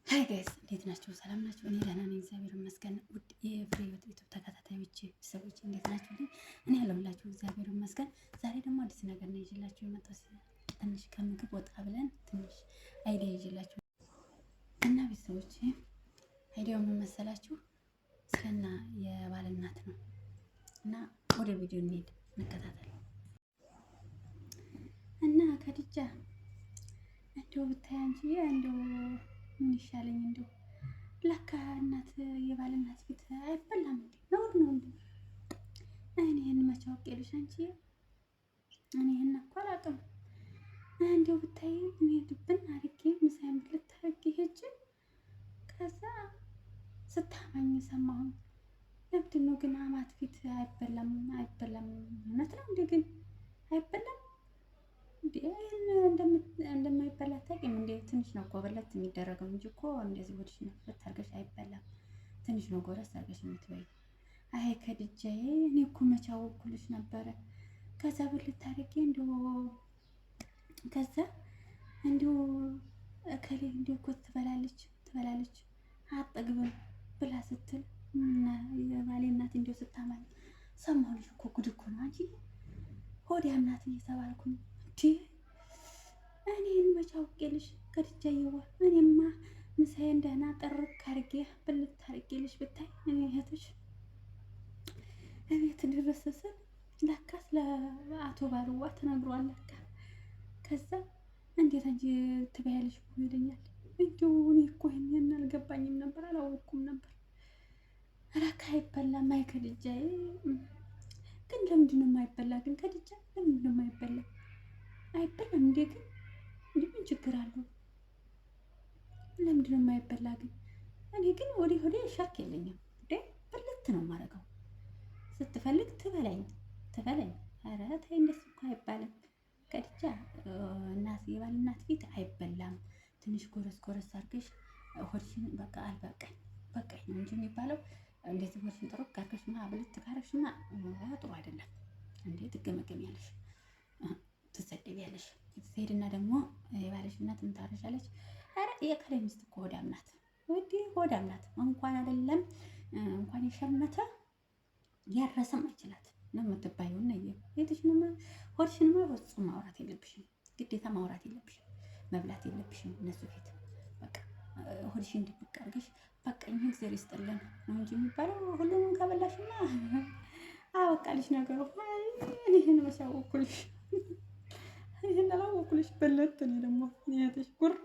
ሀይ ጋይስ እንዴት ናችሁ? ሰላም ናችሁ? እኔ ደህና ነኝ፣ እግዚአብሔር ይመስገን። ውድ የፍሬ ህይወት ዩቲዩብ ተከታታዮች ሰዎች እንዴት ናችሁ? እኔ ያለሁላችሁ እግዚአብሔር ይመስገን። ዛሬ ደግሞ አዲስ ነገር ነው ይዤላችሁ የመጣሁት። ትንሽ ከምግብ ወጣ ብለን ትንሽ አይዲያ ይዤላችሁ እና ቤተሰቦች አይዲያው ምን መሰላችሁ? ስለና የባል እናት ነው እና ወደ ቪዲዮ እንሄድ እንከታተል። እና ከድጃ እንደው ብታይ አንቺ እንደው ምን ይሻለኝ እንደው ለካ እናት የባል እናት ፊት አይበላም እንዴ? ነውር ነው እንዴ? እኔ ይሄን መቼ አውቄልሽ አንቺ? እኔ ይሄን እኮ አላውቅም። እንደው ብታይ እኔ ድብን አድርጌ ምሳዬን ብልት አድርጌ ሄጄ ከዛ ስታማኝ ሰማሁኝ። ለምንድን ነው ግን አማት ፊት አይበላም አይበላም? እውነት ነው እንዴ ግን አይበላም እንዴ? እንደማይበላ አታውቂም እንዴ? ትንሽ ነው እኮ በለት የሚደረገው እንጂ እኮ እንደዚህ ወዲሽ ነው ብታርገሽ አይበላም። ትንሽ ነው ጎረስ አድርገሽ የምትበይ። አይ ከድጃዬ እኔ እኮ መቼ አወኩልሽ ነበረ። ከዛ ብልት አድርጌ ከዛ እንዲሁ እከሌ እንዲሁ እኮ ትበላለች አጠግብም ብላ ስትል የባሌ እናት እንዲሁ ስታማኝ ሰማሁልሽ እኮ። ጉድ እኮ ነው አንቺ። ሆዲያም ናት እየተባልኩኝ እንዴ? እኔን መቼ አውቄልሽ ከድጃዬዋ። እኔማ ምሳዬን ደህና ጥርቅ አድርጌ ብልት አድርጌልሽ ብታይ እኔ እህትሽ እቤት ድረስ ስል ለካስ ለአቶ ባልዋ ተነግሯል ለካ። ከዛ እንዴት አንቺ ትበያለሽ እኮ ይለኛል። እንዲሁ እኔ እኮ ይሄን አልገባኝም ነበር፣ አላወቅኩም ነበር። ለካ አይበላም። አይ ከድጃዬ ግን ለምንድን ነው የማይበላ ግን? ከድጃ ለምንድን ነው የማይበላ? አይበላም እንዴ ግን? እንዴ ምን ችግር አለው? ለምንድን ነው የማይበላ ግን? እኔ ግን ወዲህ ሻክ የለኝም እንዴ? ብልት ነው የማደርገው። ስትፈልግ ትበላኝ። ኧረ ተይ እንደሱ እኮ አይባልም ከድጃ። የባል እናት ፊት አይበላም። ትንሽ ጎረስ አድርገሽ ሆድሽን በቃ በቃኝ ነው እንጂ የሚባለው። እንደዚህ ሆድሽን ጥሩቅ አድርገሽና ብልት ካረግሽና ጥሩ አይደለም እንዴ። ትገመገሚያለሽ፣ ትሰደቢያለሽ። ስትሄድና ደግሞ የባልሽ እናት ምን ታረሻለች? ኧረ የከሌ ሚስት እኮ ሆዳም ናት፣ ሆዳም ናት። እንኳን አይደለም እንኳን የሸመተ ያረሰም አይችላት ነው የምትባየው። እና የትሽንማ ሆድሽንማ በፍጹም ማውራት የለብሽም፣ ግዴታ ማውራት የለብሽም፣ መብላት የለብሽም እነሱ ፊት። በቃ ሆድሽን ድብቅ አድርገሽ በቃኝ እግዚአብሔር ይስጥልን ነው እንጂ የሚባለው። ሁሉንም ከበላሽና አበቃልሽ ነገሩ። ይህን መሳወኩልሽ፣ ይህን አላወኩልሽ በለት። እኔ ደግሞ ያተሽ ጉር